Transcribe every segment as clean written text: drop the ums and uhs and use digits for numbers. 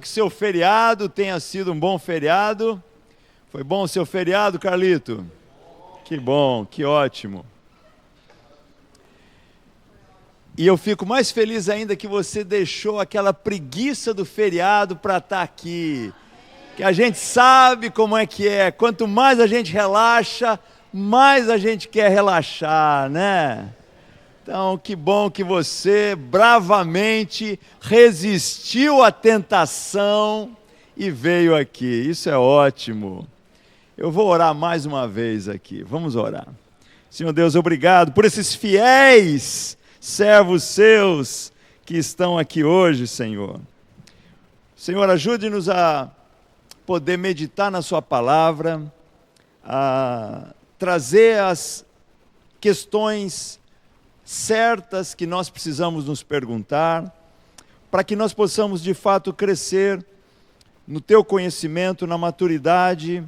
Que seu feriado tenha sido um bom feriado. Foi bom o seu feriado, Carlito? Que bom, que ótimo. E eu fico mais feliz ainda que você deixou aquela preguiça do feriado para estar aqui. Que a gente sabe como é que é. Quanto mais a gente relaxa, mais a gente quer relaxar, né? Então, que bom que você bravamente resistiu à tentação e veio aqui. Isso é ótimo. Eu vou orar mais uma vez aqui. Vamos orar. Senhor Deus, obrigado por esses fiéis servos seus que estão aqui hoje, Senhor. Senhor, ajude-nos a poder meditar na sua palavra, a trazer as questões certas que nós precisamos nos perguntar, para que nós possamos de fato crescer no teu conhecimento, na maturidade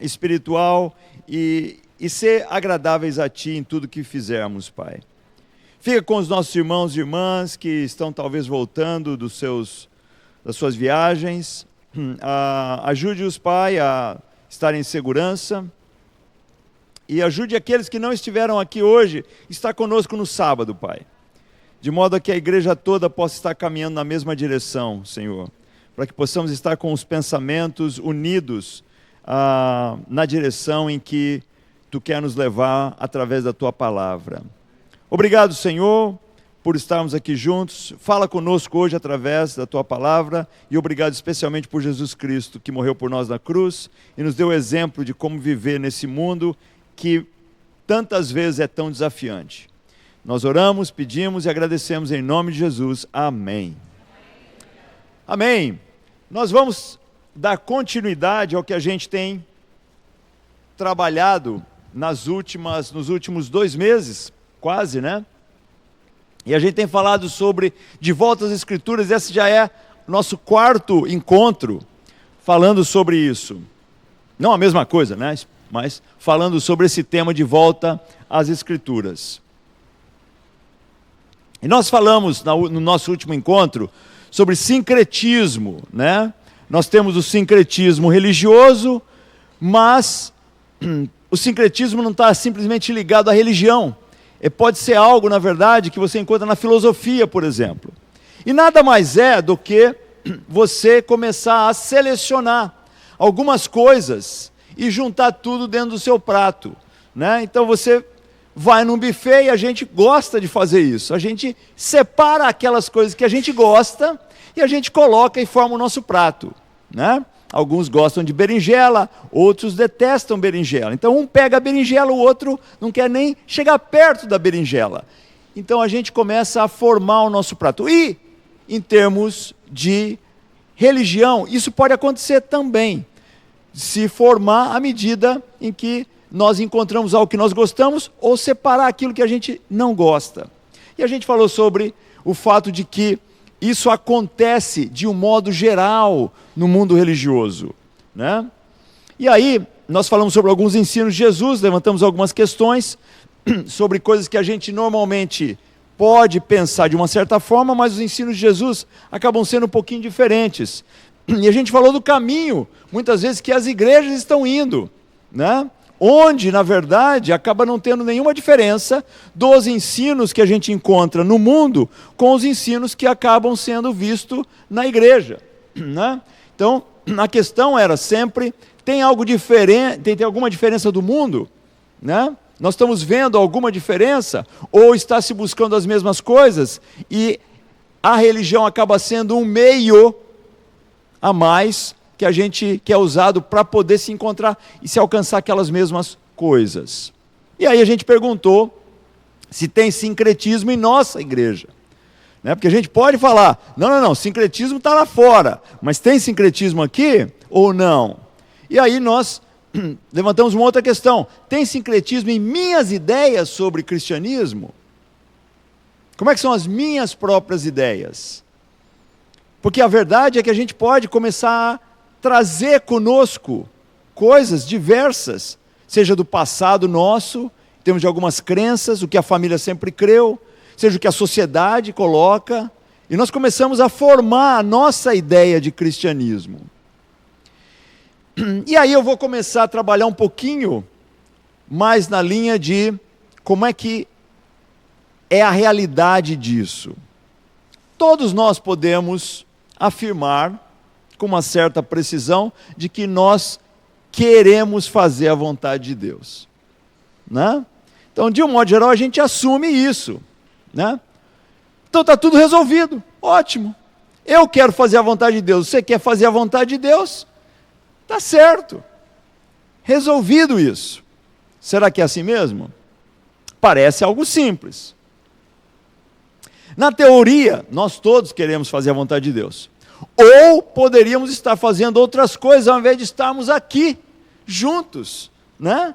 espiritual e ser agradáveis a ti em tudo que fizermos, Pai. Fica com os nossos irmãos e irmãs que estão talvez voltando das suas viagens, ajude-os, Pai, a estar em segurança. E ajude aqueles que não estiveram aqui hoje, estar conosco no sábado, Pai. De modo a que a igreja toda possa estar caminhando na mesma direção, Senhor. Para que possamos estar com os pensamentos unidos na direção em que Tu quer nos levar através da Tua palavra. Obrigado, Senhor, por estarmos aqui juntos. Fala conosco hoje através da Tua palavra. E obrigado especialmente por Jesus Cristo, que morreu por nós na cruz e nos deu exemplo de como viver nesse mundo que tantas vezes é tão desafiante. Nós oramos, pedimos e agradecemos em nome de Jesus. Amém. Amém. Nós vamos dar continuidade ao que a gente tem trabalhado nos últimos 2 meses, quase, né? E a gente tem falado sobre de volta às Escrituras. Esse já é nosso 4º encontro falando sobre isso. Não a mesma coisa, né? Mas falando sobre esse tema de volta às Escrituras. E nós falamos no nosso último encontro sobre sincretismo, né? Nós temos o sincretismo religioso, mas o sincretismo não está simplesmente ligado à religião. Pode ser algo, na verdade, que você encontra na filosofia, por exemplo. E nada mais é do que você começar a selecionar algumas coisas e juntar tudo dentro do seu prato, né? Então você vai num buffet e a gente gosta de fazer isso. A gente separa aquelas coisas que a gente gosta e a gente coloca e forma o nosso prato, né? Alguns gostam de berinjela, outros detestam berinjela. Então um pega a berinjela, o outro não quer nem chegar perto da berinjela. Então a gente começa a formar o nosso prato. E em termos de religião, isso pode acontecer também. Se formar à medida em que nós encontramos algo que nós gostamos ou separar aquilo que a gente não gosta. E a gente falou sobre o fato de que isso acontece de um modo geral no mundo religioso, né? E aí, nós falamos sobre alguns ensinos de Jesus, levantamos algumas questões sobre coisas que a gente normalmente pode pensar de uma certa forma, mas os ensinos de Jesus acabam sendo um pouquinho diferentes. E a gente falou do caminho, muitas vezes, que as igrejas estão indo, né? Onde, na verdade, acaba não tendo nenhuma diferença dos ensinos que a gente encontra no mundo com os ensinos que acabam sendo vistos na igreja, né? Então, a questão era sempre, tem algo diferente, tem alguma diferença do mundo, né? Nós estamos vendo alguma diferença ou está se buscando as mesmas coisas e a religião acaba sendo um meio a mais que é usado para poder se encontrar e se alcançar aquelas mesmas coisas. E aí a gente perguntou se tem sincretismo em nossa igreja, né? Porque a gente pode falar, não, sincretismo está lá fora, mas tem sincretismo aqui ou não? E aí nós levantamos uma outra questão, tem sincretismo em minhas ideias sobre cristianismo? Como é que são as minhas próprias ideias? Porque a verdade é que a gente pode começar a trazer conosco coisas diversas, seja do passado nosso, em termos de algumas crenças, o que a família sempre creu, seja o que a sociedade coloca, E nós começamos a formar a nossa ideia de cristianismo. E aí eu vou começar a trabalhar um pouquinho mais na linha de como é que é a realidade disso. Todos nós podemos afirmar com uma certa precisão de que nós queremos fazer a vontade de Deus, né? Então, de um modo geral, a gente assume isso, né? Então está tudo resolvido, ótimo. Eu quero fazer a vontade de Deus, você quer fazer a vontade de Deus? Está certo, resolvido isso. Será que é assim mesmo? Parece algo simples. Na teoria, nós todos queremos fazer a vontade de Deus. Ou poderíamos estar fazendo outras coisas ao invés de estarmos aqui, juntos, né?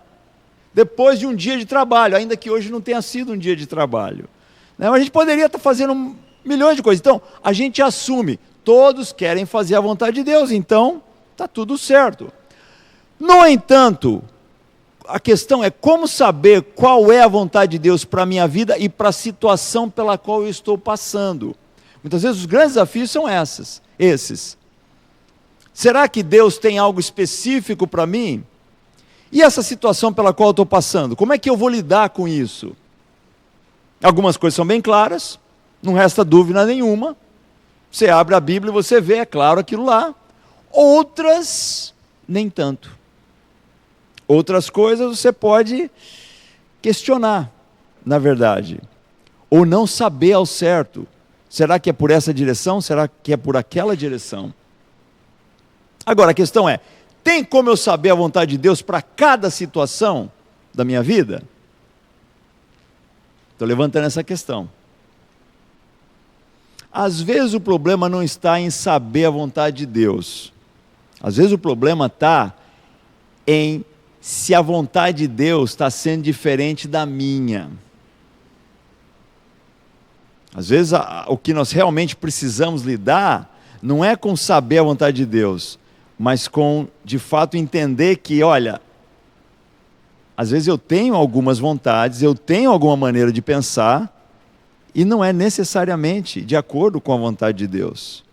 Depois de um dia de trabalho, ainda que hoje não tenha sido um dia de trabalho, né? Mas a gente poderia estar fazendo milhões de coisas. Então, a gente assume, todos querem fazer a vontade de Deus, então está tudo certo. No entanto, a questão é como saber qual é a vontade de Deus para a minha vida e para a situação pela qual eu estou passando. Muitas vezes os grandes desafios são esses. Será que Deus tem algo específico para mim? E essa situação pela qual eu estou passando? Como é que eu vou lidar com isso? Algumas coisas são bem claras, não resta dúvida nenhuma. Você abre a Bíblia e você vê, é claro, aquilo lá. Outras, nem tanto. Outras coisas você pode questionar, na verdade. Ou não saber ao certo. Será que é por essa direção? Será que é por aquela direção? Agora, a questão é, tem como eu saber a vontade de Deus para cada situação da minha vida? Estou levantando essa questão. Às vezes o problema não está em saber a vontade de Deus. Às vezes o problema está em se a vontade de Deus está sendo diferente da minha. Às vezes o que nós realmente precisamos lidar não é com saber a vontade de Deus, mas com, de fato, entender que, olha, às vezes eu tenho algumas vontades, eu tenho alguma maneira de pensar, e não é necessariamente de acordo com a vontade de Deus.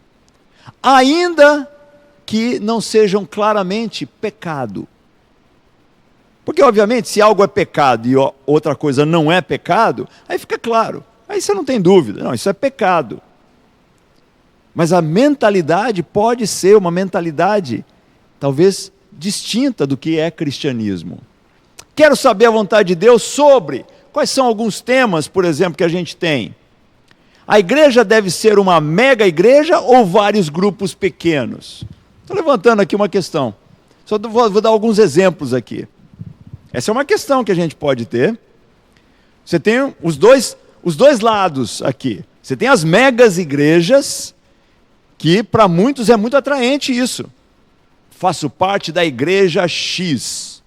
Ainda que não sejam claramente pecado. Porque, obviamente, se algo é pecado e outra coisa não é pecado, aí fica claro. Aí você não tem dúvida, não, isso é pecado. Mas a mentalidade pode ser uma mentalidade, talvez, distinta do que é cristianismo. Quero saber a vontade de Deus sobre quais são alguns temas, por exemplo, que a gente tem. A igreja deve ser uma mega igreja ou vários grupos pequenos? Estou levantando aqui uma questão. Só vou dar alguns exemplos aqui. Essa é uma questão que a gente pode ter. Você tem os dois lados aqui. Você tem as megas igrejas, que para muitos é muito atraente isso. Faço parte da igreja X,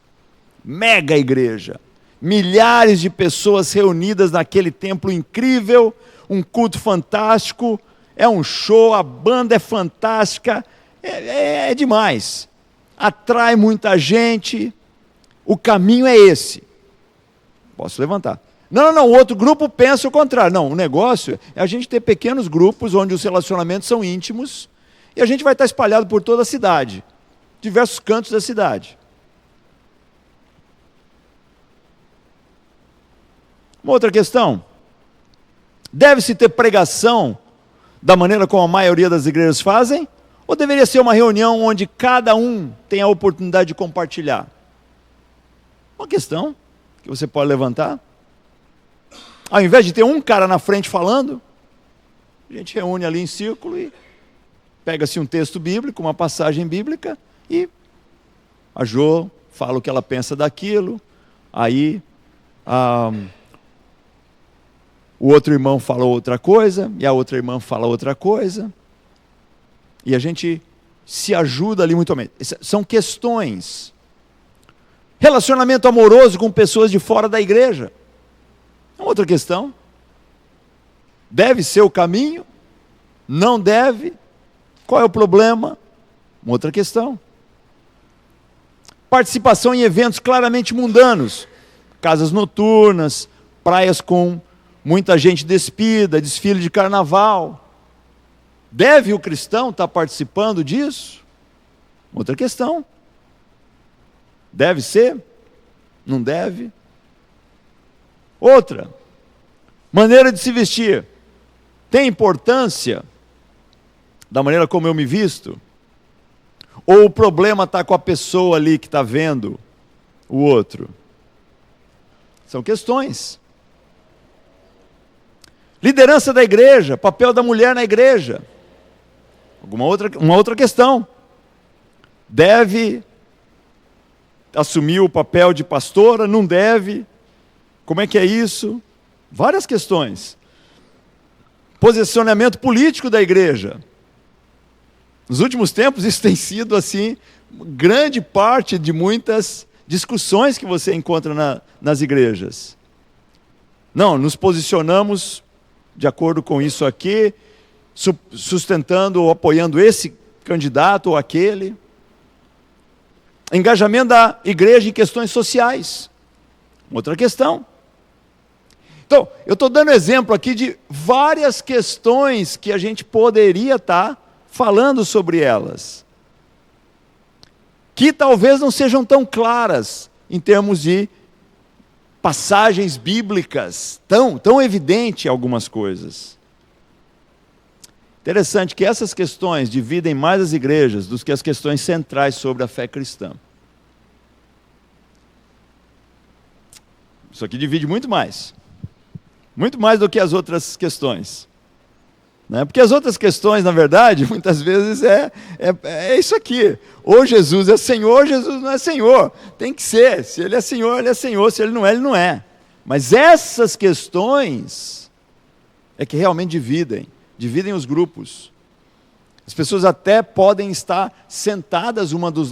mega igreja. Milhares de pessoas reunidas naquele templo incrível, um culto fantástico, é um show, a banda é fantástica, é demais. Atrai muita gente, o caminho é esse. Posso levantar. Não, o outro grupo pensa o contrário. Não, o negócio é a gente ter pequenos grupos onde os relacionamentos são íntimos e a gente vai estar espalhado por toda a cidade, diversos cantos da cidade. Uma outra questão, deve-se ter pregação da maneira como a maioria das igrejas fazem? Ou deveria ser uma reunião onde cada um tem a oportunidade de compartilhar? Uma questão que você pode levantar. Ao invés de ter um cara na frente falando, a gente reúne ali em círculo e pega-se um texto bíblico, uma passagem bíblica, e a Jo fala o que ela pensa daquilo, aí o outro irmão fala outra coisa, e a outra irmã fala outra coisa, e a gente se ajuda ali mutuamente. São questões. Relacionamento amoroso com pessoas de fora da igreja. É uma outra questão. Deve ser o caminho? Não deve? Qual é o problema? Uma outra questão. Participação em eventos claramente mundanos. Casas noturnas, praias com muita gente despida, desfile de carnaval. Deve o cristão estar participando disso? Outra questão. Deve ser? Não deve? Outra. Maneira de se vestir. Tem importância da maneira como eu me visto? Ou o problema está com a pessoa ali que está vendo o outro? São questões. Liderança da igreja, papel da mulher na igreja. Uma outra questão. Deve assumir o papel de pastora? Não deve? Como é que é isso? Várias questões. Posicionamento político da igreja. Nos últimos tempos isso tem sido assim, grande parte de muitas discussões que você encontra nas igrejas. Não, nos posicionamos de acordo com isso aqui, sustentando ou apoiando esse candidato ou aquele. Engajamento da igreja em questões sociais. Outra questão. Então, eu estou dando exemplo aqui de várias questões que a gente poderia estar falando sobre elas, que talvez não sejam tão claras em termos de passagens bíblicas, tão evidente algumas coisas. Interessante que essas questões dividem mais as igrejas do que as questões centrais sobre a fé cristã. Isso aqui divide muito mais do que as outras questões. Porque as outras questões, na verdade, muitas vezes é isso aqui. Ou Jesus é Senhor, ou Jesus não é Senhor. Tem que ser. Se Ele é Senhor, Ele é Senhor. Se Ele não é, Ele não é. Mas essas questões é que realmente dividem os grupos. As pessoas até podem estar sentadas uma do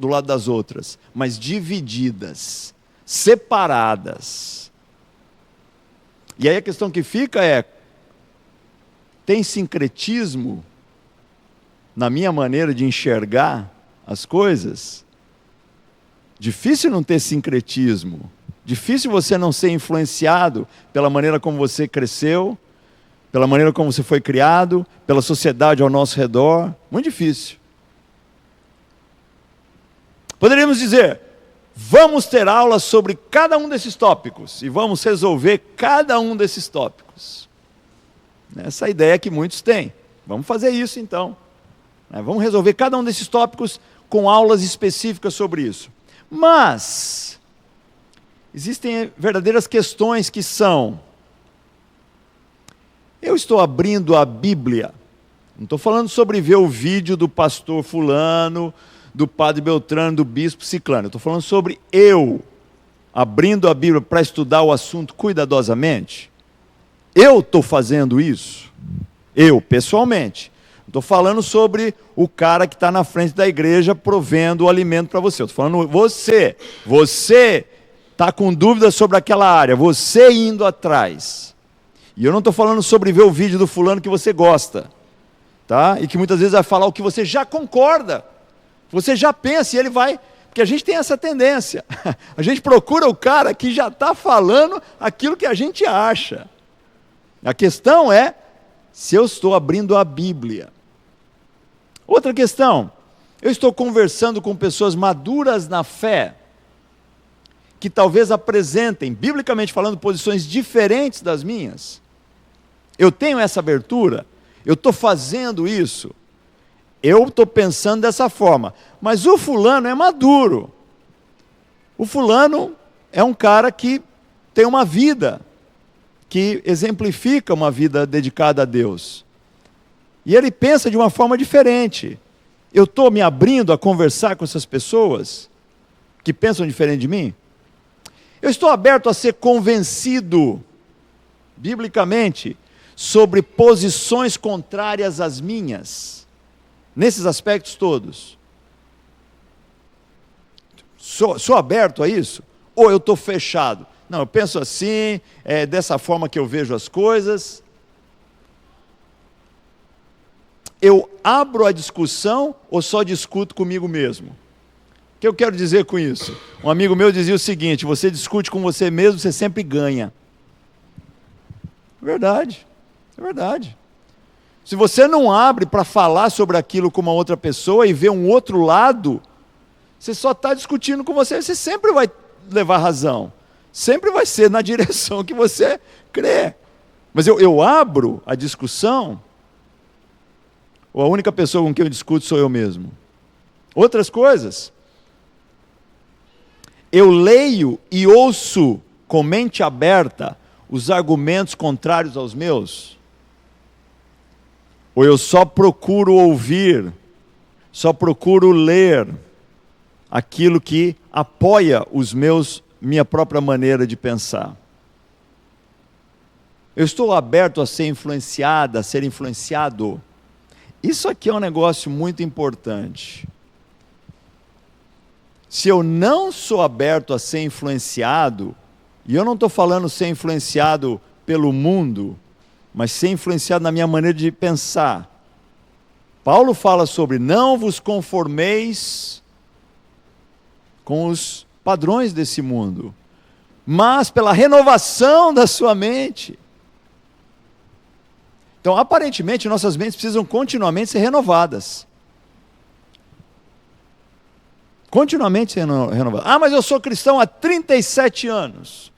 lado das outras, mas divididas, separadas. E aí a questão que fica é: tem sincretismo na minha maneira de enxergar as coisas? Difícil não ter sincretismo. Difícil você não ser influenciado pela maneira como você cresceu, pela maneira como você foi criado, pela sociedade ao nosso redor. Muito difícil. Poderíamos dizer: vamos ter aulas sobre cada um desses tópicos e vamos resolver cada um desses tópicos. Essa é a ideia que muitos têm. Vamos fazer isso então. Vamos resolver cada um desses tópicos com aulas específicas sobre isso. Mas existem verdadeiras questões que são: eu estou abrindo a Bíblia. Não estou falando sobre ver o vídeo do pastor fulano, do padre Beltrano, do bispo ciclano. Eu estou falando sobre eu abrindo a Bíblia para estudar o assunto cuidadosamente. Eu estou fazendo isso. Eu, pessoalmente. Não estou falando sobre o cara que está na frente da igreja provendo o alimento para você. Eu estou falando você. Você está com dúvidas sobre aquela área. Você indo atrás. E eu não estou falando sobre ver o vídeo do fulano que você gosta. Tá? E que muitas vezes vai falar o que você já concorda. Você já pensa e ele vai... Porque a gente tem essa tendência. A gente procura o cara que já está falando aquilo que a gente acha. A questão é se eu estou abrindo a Bíblia. Outra questão: eu estou conversando com pessoas maduras na fé, que talvez apresentem, biblicamente falando, posições diferentes das minhas. Eu tenho essa abertura? Eu estou fazendo isso? Eu estou pensando dessa forma. Mas o fulano é maduro. O fulano é um cara que tem uma vida, que exemplifica uma vida dedicada a Deus. E ele pensa de uma forma diferente. Eu estou me abrindo a conversar com essas pessoas que pensam diferente de mim? Eu estou aberto a ser convencido, biblicamente, sobre posições contrárias às minhas, nesses aspectos todos? Sou aberto a isso? Ou eu estou fechado? Não, eu penso assim, é dessa forma que eu vejo as coisas. Eu abro a discussão ou só discuto comigo mesmo? O que eu quero dizer com isso? Um amigo meu dizia o seguinte: você discute com você mesmo, você sempre ganha. É verdade. Se você não abre para falar sobre aquilo com uma outra pessoa e ver um outro lado, você só está discutindo com você, você sempre vai levar razão. Sempre vai ser na direção que você crê. Mas eu abro a discussão, ou a única pessoa com quem eu discuto sou eu mesmo? Outras coisas. Eu leio e ouço com mente aberta os argumentos contrários aos meus? Ou eu só procuro ouvir, só procuro ler aquilo que apoia minha própria maneira de pensar? Eu estou aberto a ser influenciado, a ser influenciado? Isso aqui é um negócio muito importante. Se eu não sou aberto a ser influenciado, e eu não estou falando ser influenciado pelo mundo, mas ser influenciado na minha maneira de pensar. Paulo fala sobre não vos conformeis com os padrões desse mundo, mas pela renovação da sua mente. Então, aparentemente, nossas mentes precisam continuamente ser renovadas. Continuamente ser renovadas. Ah, mas eu sou cristão há 37 anos.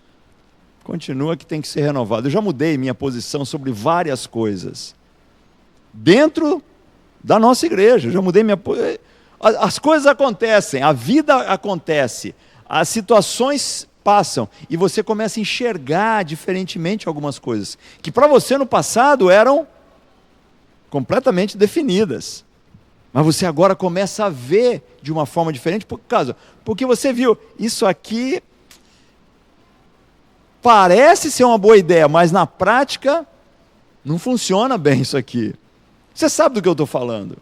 Continua que tem que ser renovado. Eu já mudei minha posição sobre várias coisas. Dentro da nossa igreja, eu já mudei minha posição. As coisas acontecem, a vida acontece, as situações passam, e você começa a enxergar diferentemente algumas coisas, que para você no passado eram completamente definidas. Mas você agora começa a ver de uma forma diferente, porque você viu, isso aqui parece ser uma boa ideia, mas na prática não funciona bem isso aqui. Você sabe do que eu estou falando.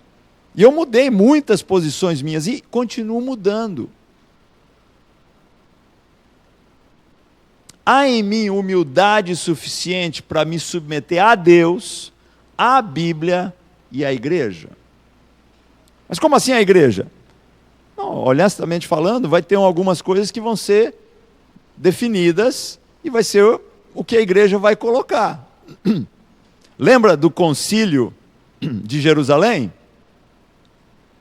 E eu mudei muitas posições minhas e continuo mudando. Há em mim humildade suficiente para me submeter a Deus, à Bíblia e à igreja? Mas como assim a igreja? Não, honestamente falando, vai ter algumas coisas que vão ser definidas e vai ser o que a igreja vai colocar. Lembra do concílio de Jerusalém?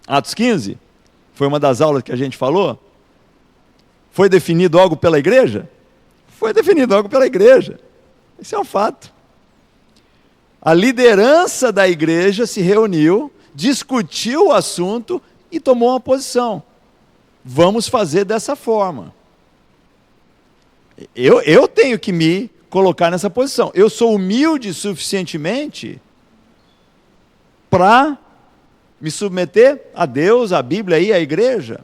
Atos 15? Foi uma das aulas que a gente falou. Foi definido algo pela igreja? Foi definido algo pela igreja. Isso é um fato. A liderança da igreja se reuniu, discutiu o assunto e tomou uma posição. Vamos fazer dessa forma. Eu tenho que me colocar nessa posição. Eu sou humilde suficientemente para me submeter a Deus, à Bíblia e à igreja?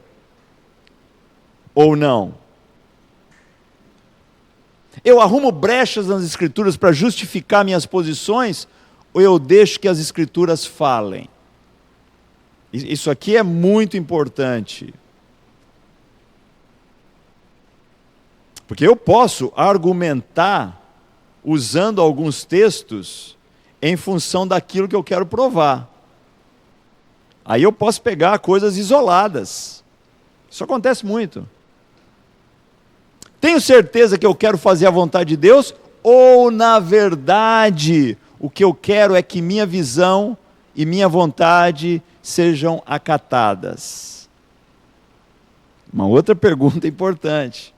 Ou não? Eu arrumo brechas nas Escrituras para justificar minhas posições, ou eu deixo que as Escrituras falem? Isso aqui é muito importante. Porque eu posso argumentar usando alguns textos em função daquilo que eu quero provar. Aí eu posso pegar coisas isoladas. Isso acontece muito. Tenho certeza que eu quero fazer a vontade de Deus, ou na verdade o que eu quero é que minha visão e minha vontade sejam acatadas? Uma outra pergunta importante.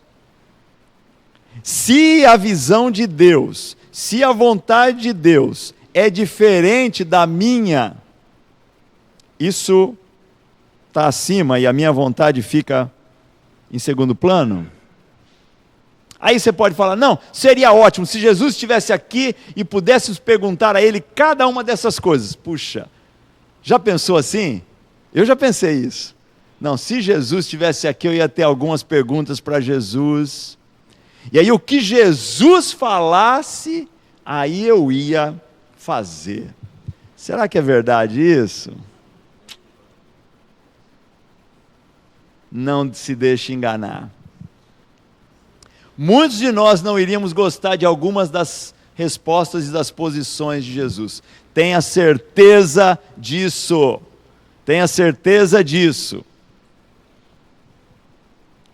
Se a visão de Deus, se a vontade de Deus é diferente da minha, isso está acima e a minha vontade fica em segundo plano? Aí você pode falar, não, seria ótimo se Jesus estivesse aqui e pudéssemos perguntar a Ele cada uma dessas coisas. Puxa, já pensou assim? Eu já pensei isso. Não, se Jesus estivesse aqui, eu ia ter algumas perguntas para Jesus. E aí o que Jesus falasse, aí eu ia fazer. Será que é verdade isso? Não se deixe enganar. Muitos de nós não iríamos gostar de algumas das respostas e das posições de Jesus. Tenha certeza disso. Tenha certeza disso.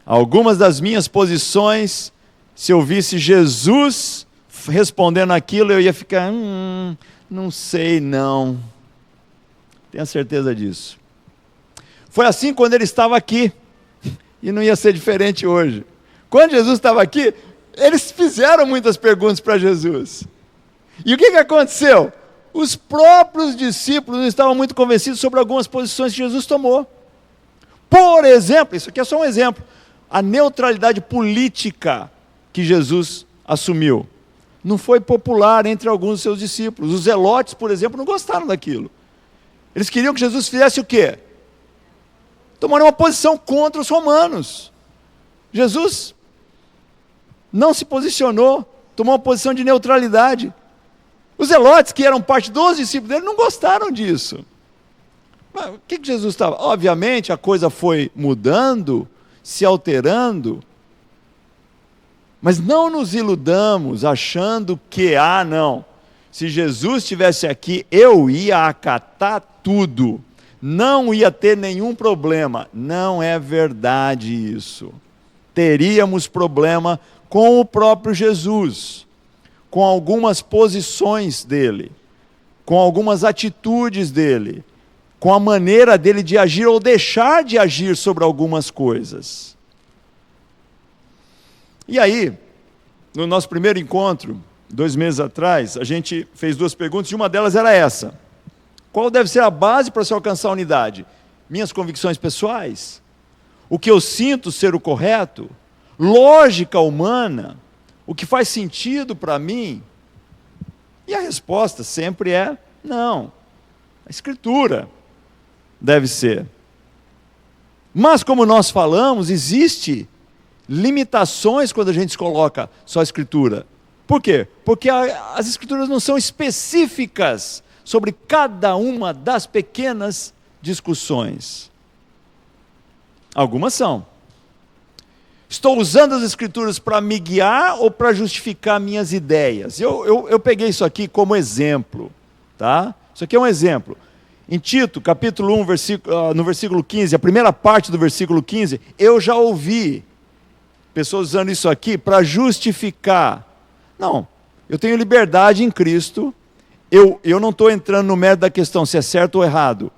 Algumas das minhas posições, se eu visse Jesus respondendo aquilo, eu ia ficar, Não sei não. Tenho certeza disso. Foi assim quando ele estava aqui. E não ia ser diferente hoje. Quando Jesus estava aqui, eles fizeram muitas perguntas para Jesus. E o que aconteceu? Os próprios discípulos não estavam muito convencidos sobre algumas posições que Jesus tomou. Por exemplo, isso aqui é só um exemplo, a neutralidade política que Jesus assumiu não foi popular entre alguns dos seus discípulos. Os zelotes, por exemplo, não gostaram daquilo. Eles queriam que Jesus fizesse o quê? Tomaram uma posição contra os romanos. Jesus não se posicionou, tomou uma posição de neutralidade. Os zelotes, que eram parte dos discípulos dele, não gostaram disso. Mas o que Jesus estava? Obviamente a coisa foi mudando, se alterando, mas não nos iludamos achando que, não, se Jesus estivesse aqui, eu ia acatar tudo, não ia ter nenhum problema. Não é verdade isso. Teríamos problema com o próprio Jesus, com algumas posições dele, com algumas atitudes dele, com a maneira dele de agir ou deixar de agir sobre algumas coisas. E aí, no nosso primeiro encontro, 2 meses atrás, a gente fez 2 perguntas, e uma delas era essa: qual deve ser a base para se alcançar a unidade? Minhas convicções pessoais? O que eu sinto ser o correto? Lógica humana? O que faz sentido para mim? E a resposta sempre é não. A Escritura deve ser. Mas como nós falamos, existe limitações quando a gente coloca só a Escritura. Por quê? Porque as Escrituras não são específicas sobre cada uma das pequenas discussões. Algumas são. Estou usando as Escrituras para me guiar ou para justificar minhas ideias? Eu peguei isso aqui como exemplo, tá? Isso aqui é um exemplo. Em Tito, capítulo 1, no versículo 15, a primeira parte do versículo 15, eu já ouvi pessoas usando isso aqui para justificar. Não, eu tenho liberdade em Cristo, eu não estou entrando no mérito da questão se é certo ou errado.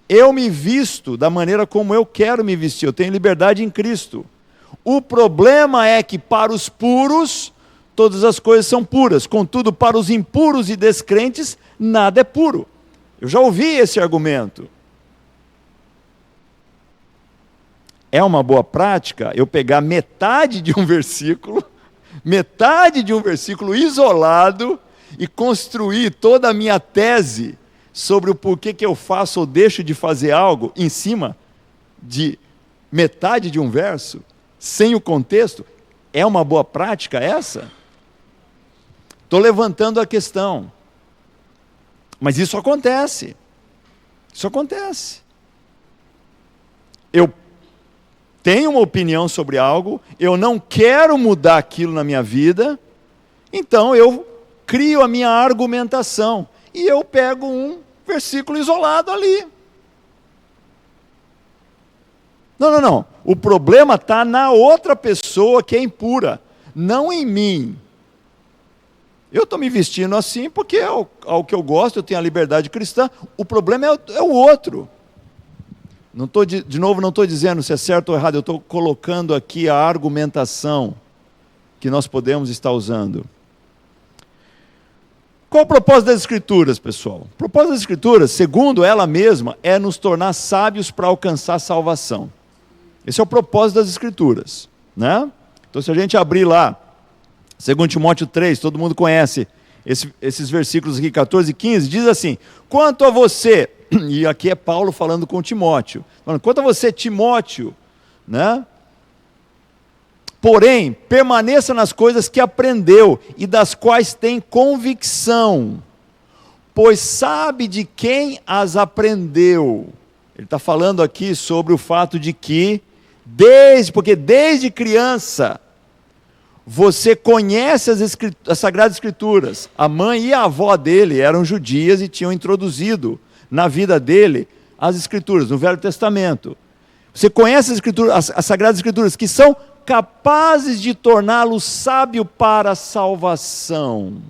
Eu me visto da maneira como eu quero me vestir, eu tenho liberdade em Cristo. O problema é que para os puros, todas as coisas são puras, contudo para os impuros e descrentes, nada é puro. Eu já ouvi esse argumento. É uma boa prática eu pegar metade de um versículo isolado e construir toda a minha tese sobre o porquê que eu faço ou deixo de fazer algo em cima de metade de um verso, sem o contexto? É uma boa prática essa? Estou levantando a questão. Mas isso acontece. Isso acontece. Eu tenho uma opinião sobre algo, eu não quero mudar aquilo na minha vida, então eu crio a minha argumentação e eu pego um versículo isolado ali. Não. O problema está na outra pessoa que é impura, não em mim. Eu estou me vestindo assim porque é o que eu gosto, eu tenho a liberdade cristã. O problema é o outro. De novo, não estou dizendo se é certo ou errado, eu estou colocando aqui a argumentação que nós podemos estar usando. Qual o propósito das Escrituras, pessoal? O propósito das Escrituras, segundo ela mesma, é nos tornar sábios para alcançar salvação. Esse é o propósito das Escrituras, né? Então, se a gente abrir lá, 2 Timóteo 3, todo mundo conhece esses versículos aqui, 14 e 15, diz assim: quanto a você, e aqui é Paulo falando com Timóteo, quanto a você, Timóteo, né? Porém, permaneça nas coisas que aprendeu e das quais tem convicção, pois sabe de quem as aprendeu. Ele está falando aqui sobre o fato de que, porque desde criança, você conhece as Sagradas Escrituras. A mãe e a avó dele eram judias e tinham introduzido na vida dele as Escrituras, no Velho Testamento. Você conhece as Escrituras, as Sagradas Escrituras, que são capazes de torná-lo sábio para a salvação.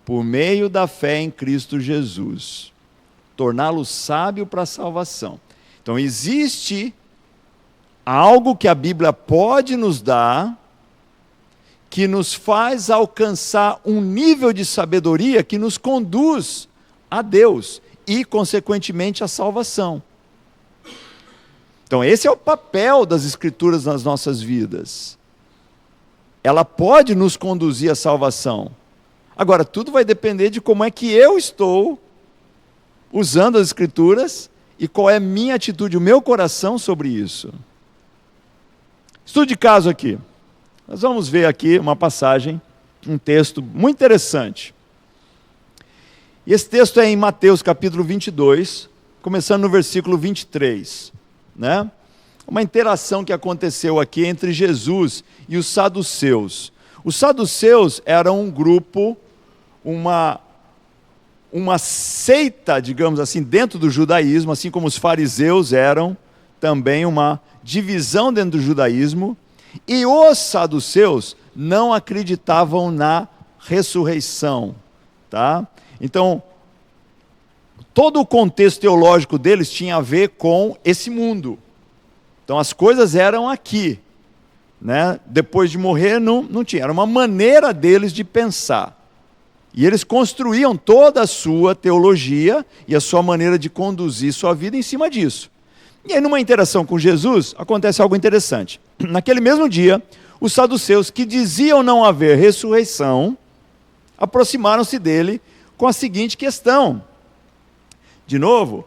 por meio da fé em Cristo Jesus, torná-lo sábio para a salvação. Então existe algo que a Bíblia pode nos dar, que nos faz alcançar um nível de sabedoria que nos conduz a Deus e, consequentemente, a salvação. Então esse é o papel das Escrituras nas nossas vidas. Ela pode nos conduzir à salvação. Agora, tudo vai depender de como é que eu estou usando as Escrituras e qual é a minha atitude, o meu coração sobre isso. Estudo de caso aqui. Nós vamos ver aqui uma passagem, um texto muito interessante. E esse texto é em Mateus capítulo 22, começando no versículo 23. Né? Uma interação que aconteceu aqui entre Jesus e os saduceus. Os saduceus eram um grupo, uma seita, digamos assim, dentro do judaísmo, assim como os fariseus eram também uma divisão dentro do judaísmo, e os saduceus não acreditavam na ressurreição, tá? Então, todo o contexto teológico deles tinha a ver com esse mundo. Então, as coisas eram aqui, né? Depois de morrer, não tinha. Era uma maneira deles de pensar. E eles construíam toda a sua teologia e a sua maneira de conduzir sua vida em cima disso. E aí, numa interação com Jesus, acontece algo interessante. Naquele mesmo dia, os saduceus, que diziam não haver ressurreição, aproximaram-se dele com a seguinte questão. De novo,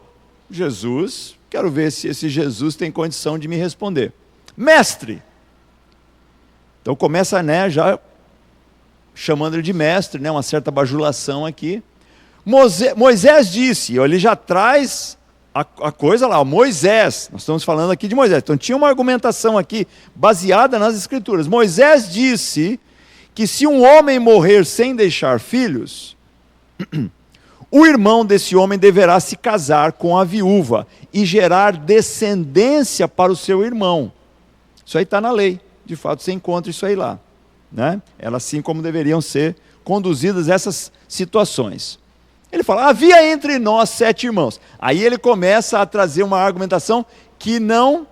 Jesus, quero ver se esse Jesus tem condição de me responder. Mestre! Então começa, né, já chamando ele de mestre, né, uma certa bajulação aqui. Moisés disse, ele já traz a coisa lá, Moisés, nós estamos falando aqui de Moisés, então tinha uma argumentação aqui baseada nas Escrituras. Moisés disse que se um homem morrer sem deixar filhos, o irmão desse homem deverá se casar com a viúva e gerar descendência para o seu irmão. Isso aí está na lei, de fato você encontra isso aí lá, né? Elas assim como deveriam ser conduzidas essas situações. Ele fala, havia entre nós 7 irmãos. Aí ele começa a trazer uma argumentação que não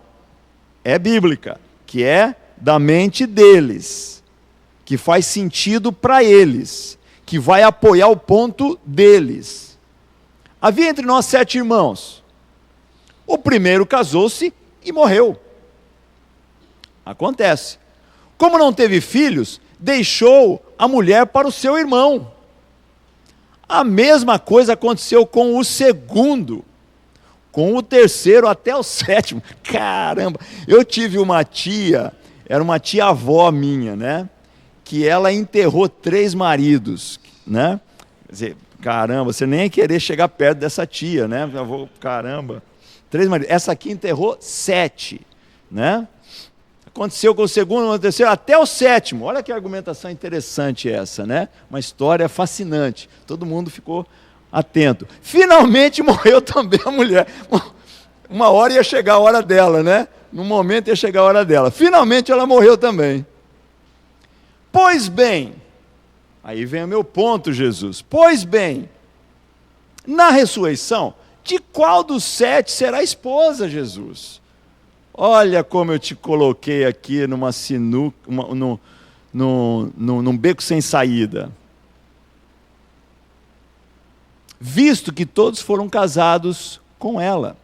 é bíblica, que é da mente deles, que faz sentido para eles, que vai apoiar o ponto deles. Havia entre nós 7 irmãos. O primeiro casou-se e morreu. Acontece. Como não teve filhos, deixou a mulher para o seu irmão. A mesma coisa aconteceu com o segundo, com o terceiro até o 7º. Caramba, eu tive uma tia, era uma tia-avó minha, né? Que ela enterrou 3 maridos, né? Quer dizer, caramba, você nem ia querer chegar perto dessa tia, né? Caramba, 3 maridos. Essa aqui enterrou 7, né? Aconteceu com o segundo, com o terceiro, até o 7º. Olha que argumentação interessante essa, né? Uma história fascinante. Todo mundo ficou atento. Finalmente morreu também a mulher. Uma hora ia chegar a hora dela, né? Num momento ia chegar a hora dela. Finalmente ela morreu também. Pois bem, aí vem o meu ponto, Jesus. Pois bem, na ressurreição, de qual dos 7 será a esposa, Jesus? Olha como eu te coloquei aqui numa sinuca, num beco sem saída. Visto que todos foram casados com ela.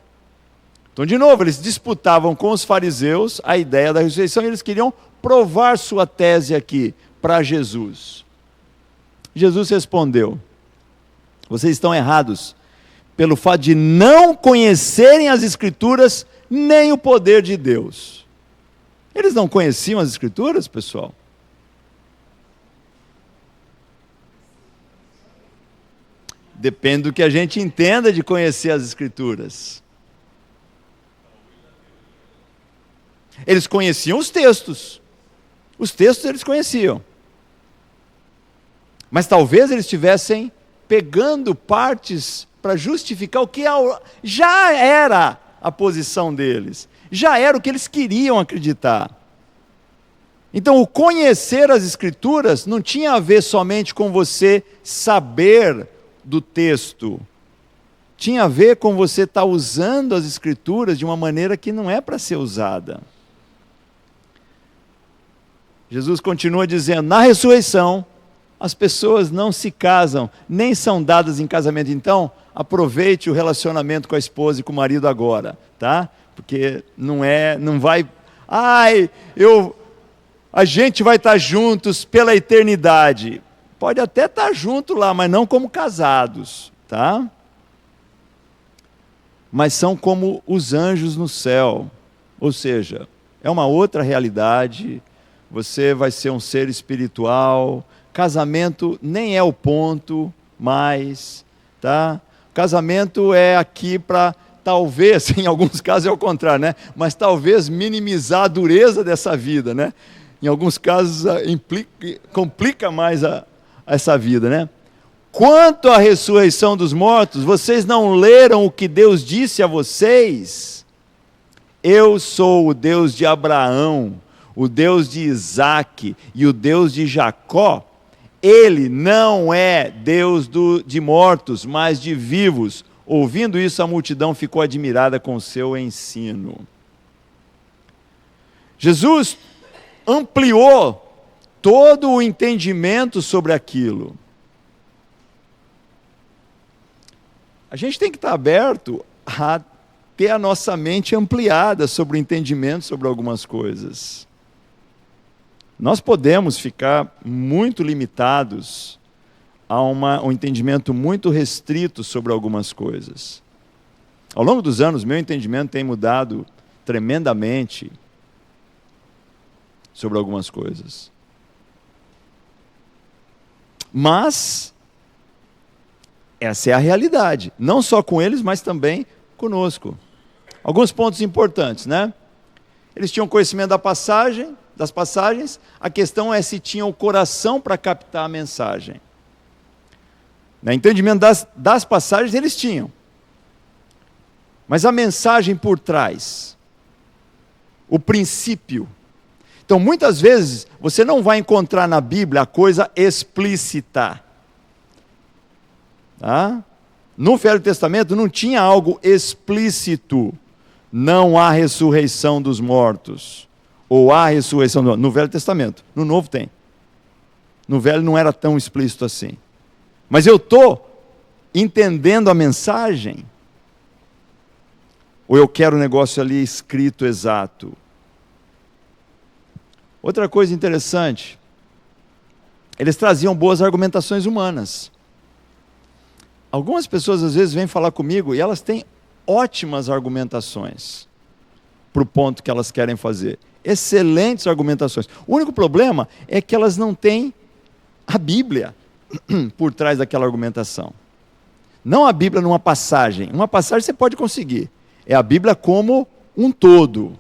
Então, de novo, eles disputavam com os fariseus a ideia da ressurreição e eles queriam provar sua tese aqui para Jesus. Jesus respondeu, vocês estão errados pelo fato de não conhecerem as Escrituras nem o poder de Deus. Eles não conheciam as Escrituras, pessoal? Depende do que a gente entenda de conhecer as Escrituras. Eles conheciam os textos. Os textos eles conheciam. Mas talvez eles estivessem pegando partes para justificar o que já era a posição deles. Já era o que eles queriam acreditar. Então, o conhecer as Escrituras não tinha a ver somente com você saber do texto. Tinha a ver com você estar usando as Escrituras de uma maneira que não é para ser usada. Jesus continua dizendo, na ressurreição, as pessoas não se casam, nem são dadas em casamento. Então, aproveite o relacionamento com a esposa e com o marido agora, tá? Porque não vai... a gente vai estar juntos pela eternidade. Pode até estar junto lá, mas não como casados, tá? Mas são como os anjos no céu. Ou seja, é uma outra realidade. Você vai ser um ser espiritual. Casamento nem é o ponto mais, tá? Casamento é aqui para, talvez, em alguns casos é o contrário, né? Mas talvez minimizar a dureza dessa vida, né? Em alguns casos complica mais essa vida, né? Quanto à ressurreição dos mortos, vocês não leram o que Deus disse a vocês? Eu sou o Deus de Abraão, o Deus de Isaque e o Deus de Jacó. Ele não é Deus de mortos, mas de vivos. Ouvindo isso, a multidão ficou admirada com o seu ensino. Jesus ampliou todo o entendimento sobre aquilo. A gente tem que estar aberto a ter a nossa mente ampliada sobre o entendimento sobre algumas coisas. Nós podemos ficar muito limitados a um entendimento muito restrito sobre algumas coisas. Ao longo dos anos, meu entendimento tem mudado tremendamente sobre algumas coisas. Mas essa é a realidade, não só com eles, mas também conosco. Alguns pontos importantes, né? Eles tinham conhecimento das passagens, a questão é se tinham o coração para captar a mensagem. Entendimento das passagens eles tinham, mas a mensagem por trás, o princípio. Então, muitas vezes, você não vai encontrar na Bíblia a coisa explícita. Tá? No Velho Testamento não tinha algo explícito. Não há ressurreição dos mortos. Ou há ressurreição dos mortos. No Velho Testamento. No Novo tem. No Velho não era tão explícito assim. Mas eu estou entendendo a mensagem? Ou eu quero o negócio ali escrito exato? Outra coisa interessante, eles traziam boas argumentações humanas. Algumas pessoas às vezes vêm falar comigo e elas têm ótimas argumentações para o ponto que elas querem fazer. Excelentes argumentações. O único problema é que elas não têm a Bíblia por trás daquela argumentação. Não a Bíblia numa passagem. Uma passagem você pode conseguir. É a Bíblia como um todo.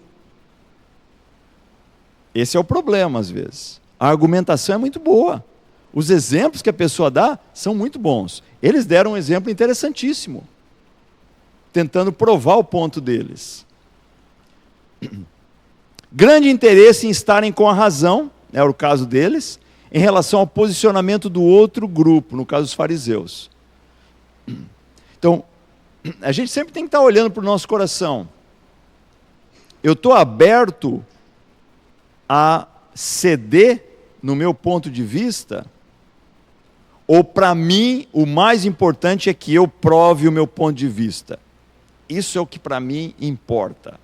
Esse é o problema, às vezes. A argumentação é muito boa. Os exemplos que a pessoa dá são muito bons. Eles deram um exemplo interessantíssimo, tentando provar o ponto deles. Grande interesse em estarem com a razão, era o caso deles, em relação ao posicionamento do outro grupo, no caso dos fariseus. Então, a gente sempre tem que estar olhando para o nosso coração. Eu estou aberto a ceder no meu ponto de vista? Ou para mim o mais importante é que eu prove o meu ponto de vista? Isso é o que para mim importa.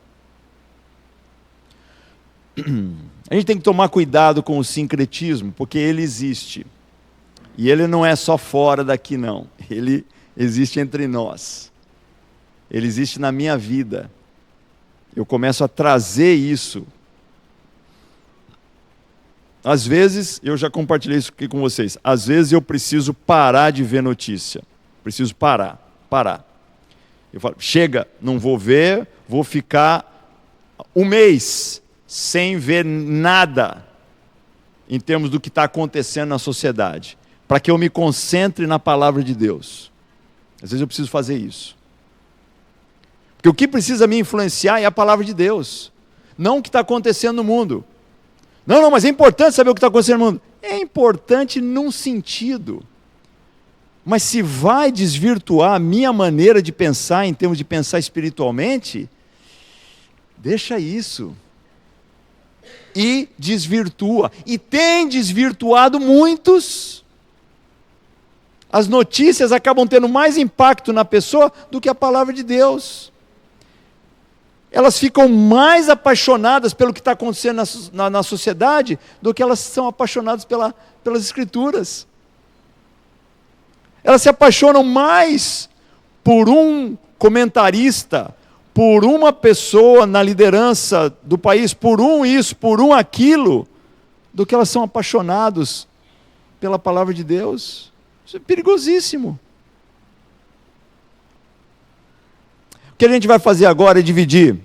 A gente tem que tomar cuidado com o sincretismo, porque ele existe. E ele não é só fora daqui não, ele existe entre nós. Ele existe na minha vida. Eu começo a trazer isso. Às vezes, eu já compartilhei isso aqui com vocês, às vezes eu preciso parar de ver notícia. Preciso parar. Eu falo, chega, não vou ver, vou ficar um mês sem ver nada em termos do que está acontecendo na sociedade, para que eu me concentre na palavra de Deus. Às vezes eu preciso fazer isso. Porque o que precisa me influenciar é a palavra de Deus, não o que está acontecendo no mundo. Não, não, mas é importante saber o que está acontecendo no mundo. É importante num sentido. Mas se vai desvirtuar a minha maneira de pensar, em termos de pensar espiritualmente, deixa isso. E desvirtua. E tem desvirtuado muitos. As notícias acabam tendo mais impacto na pessoa do que a palavra de Deus. Elas ficam mais apaixonadas pelo que está acontecendo na sociedade do que elas são apaixonadas pelas Escrituras. Elas se apaixonam mais por um comentarista, por uma pessoa na liderança do país, por um isso, por um aquilo, do que elas são apaixonados pela palavra de Deus. Isso é perigosíssimo. O que a gente vai fazer agora é dividir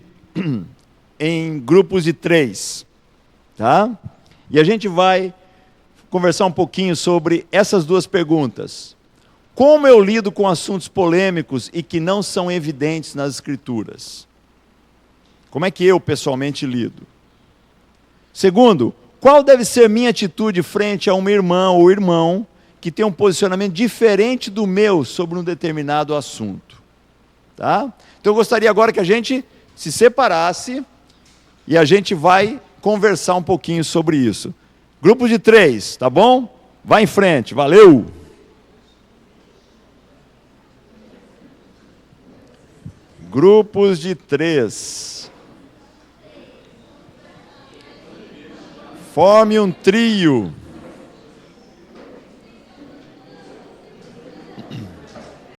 em grupos de 3, tá? E a gente vai conversar um pouquinho sobre essas duas perguntas. Como eu lido com assuntos polêmicos e que não são evidentes nas Escrituras? Como é que eu pessoalmente lido? Segundo, qual deve ser minha atitude frente a uma irmã ou irmão que tem um posicionamento diferente do meu sobre um determinado assunto? Tá? Então eu gostaria agora que a gente se separasse e a gente vai conversar um pouquinho sobre isso. Grupo de 3, tá bom? Vai em frente, valeu! Grupos de 3. Forme um trio.